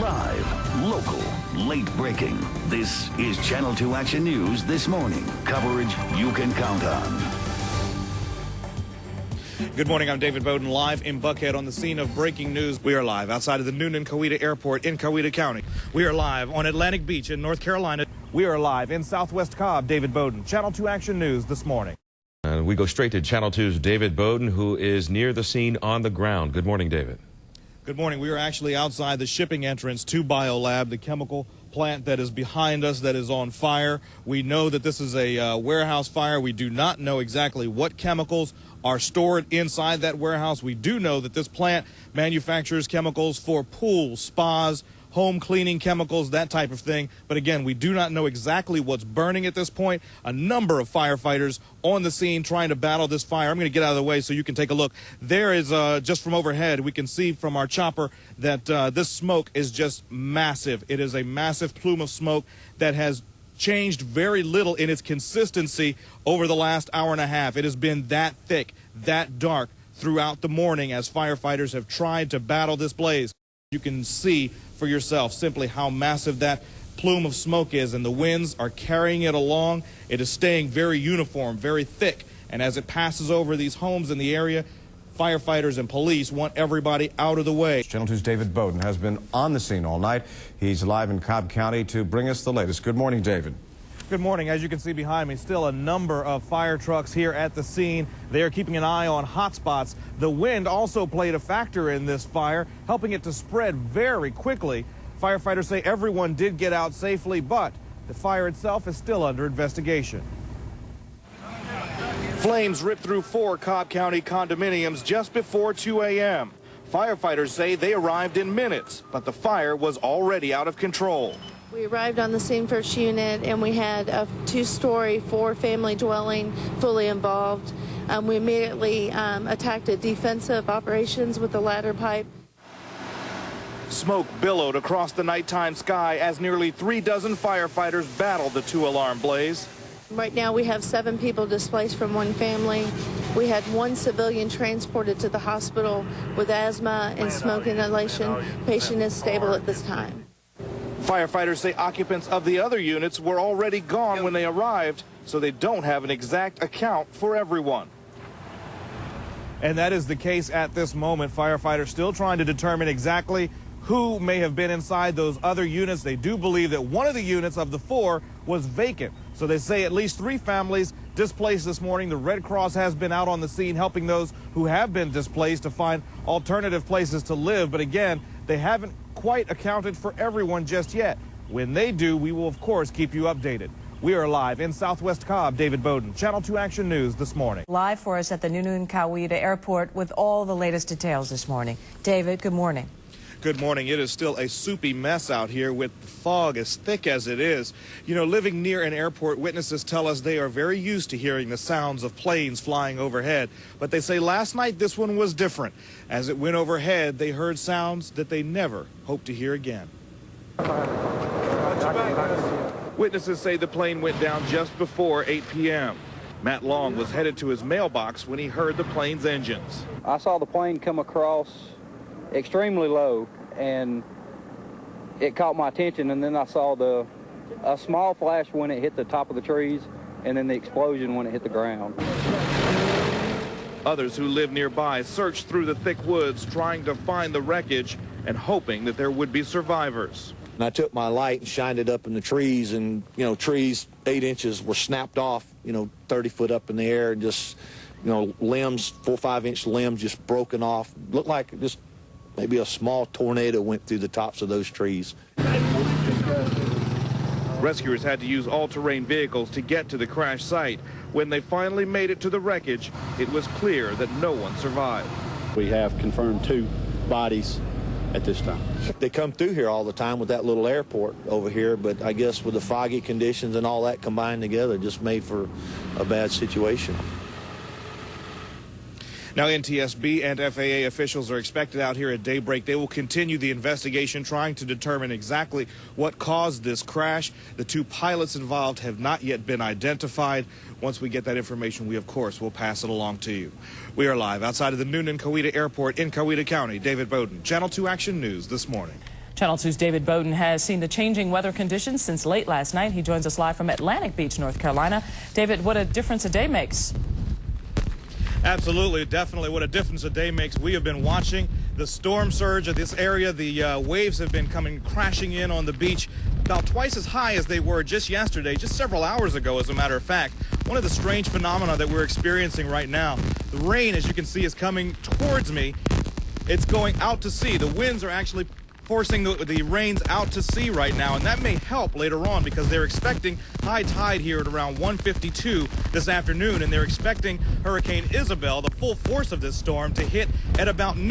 Live, local, late breaking. This is Channel 2 Action News this morning. Coverage you can count on. Good morning, I'm David Bowden, live in Buckhead on the scene of breaking news. We are live outside of the Noonan-Coweta Airport in Coweta County. We are live on Atlantic Beach in North Carolina. We are live in Southwest Cobb. David Bowden, Channel 2 Action News this morning. We go straight to Channel 2's David Bowden, who is near the scene on the ground. Good morning, David. Good morning. We are actually outside the shipping entrance to BioLab, the chemical plant that is behind us that is on fire. We know that this is a warehouse fire. We do not know exactly what chemicals are stored inside that warehouse. We do know that this plant manufactures chemicals for pools, spas, home cleaning chemicals, that type of thing. But again, we do not know exactly what's burning at this point. A number of firefighters on the scene trying to battle this fire. I'm going to get out of the way so you can take a look. There is, just from overhead, we can see from our chopper that this smoke is just massive. It is a massive plume of smoke that has changed very little in its consistency over the last hour and a half. It has been that thick, that dark throughout the morning as firefighters have tried to battle this blaze. You can see for yourself simply how massive that plume of smoke is, and the winds are carrying it along. It is staying very uniform, very thick, and as it passes over these homes in the area, firefighters and police want everybody out of the way. Channel 2's David Bowden has been on the scene all night. He's live in Cobb County to bring us the latest. Good morning, David. Good morning. As you can see behind me, still a number of fire trucks here at the scene. They are keeping an eye on hot spots. The wind also played a factor in this fire, helping it to spread very quickly. Firefighters say everyone did get out safely, but the fire itself is still under investigation. Flames ripped through 4 Cobb County condominiums just before 2 a.m. Firefighters say they arrived in minutes, but the fire was already out of control. We arrived on the scene first unit, and we had a 2-story, 4-family dwelling fully involved. We immediately attacked a defensive operations with the ladder pipe. Smoke billowed across the nighttime sky as nearly 3 dozen firefighters battled the 2-alarm blaze. Right now we have 7 people displaced from 1 family. We had 1 civilian transported to the hospital with asthma and smoke inhalation. Patient is stable at this time. Firefighters say occupants of the other units were already gone when they arrived, so they don't have an exact account for everyone. And that is the case at this moment. Firefighters still trying to determine exactly who may have been inside those other units. They do believe that one of the units of the 4 was vacant. So they say at least 3 families displaced this morning. The Red Cross has been out on the scene helping those who have been displaced to find alternative places to live. But again, they haven't quite accounted for everyone just yet. When they do, we will, of course, keep you updated. We are live in Southwest Cobb. David Bowden, Channel 2 Action News this morning. Live for us at the Noonan-Coweta Airport with all the latest details this morning. David, good morning. Good morning. It is still a soupy mess out here with the fog as thick as it is. You know, living near an airport, witnesses tell us they are very used to hearing the sounds of planes flying overhead. But they say last night this one was different. As it went overhead, they heard sounds that they never hope to hear again. Witnesses say the plane went down just before 8 p.m. Matt Long was headed to his mailbox when he heard the plane's engines. I saw the plane come across extremely low, and it caught my attention, and then I saw a small flash when it hit the top of the trees, and then the explosion when it hit the ground. Others who live nearby searched through the thick woods trying to find the wreckage and hoping that there would be survivors. And I took my light and shined it up in the trees, and trees 8 inches were snapped off, 30 foot up in the air, and just limbs, 4 or 5 inch limbs just broken off. Looked like just maybe a small tornado went through the tops of those trees. Rescuers had to use all-terrain vehicles to get to the crash site. When they finally made it to the wreckage, it was clear that no one survived. We have confirmed 2 bodies at this time. They come through here all the time with that little airport over here, but I guess with the foggy conditions and all that combined together, just made for a bad situation. Now, NTSB and FAA officials are expected out here at daybreak. They will continue the investigation, trying to determine exactly what caused this crash. The 2 pilots involved have not yet been identified. Once we get that information, we, of course, will pass it along to you. We are live outside of the Noonan-Coweta Airport in Coweta County. David Bowden, Channel 2 Action News this morning. Channel 2's David Bowden has seen the changing weather conditions since late last night. He joins us live from Atlantic Beach, North Carolina. David, what a difference a day makes. Absolutely, definitely what a difference a day makes. We have been watching the storm surge of this area. The waves have been coming crashing in on the beach about twice as high as they were just yesterday, just several hours ago, as a matter of fact. One of the strange phenomena that we're experiencing right now, the rain, as you can see, is coming towards me. It's going out to sea. The winds are actually forcing the rains out to sea right now, and that may help later on because they're expecting high tide here at around 1:52 this afternoon, and they're expecting Hurricane Isabel, the full force of this storm, to hit at about noon.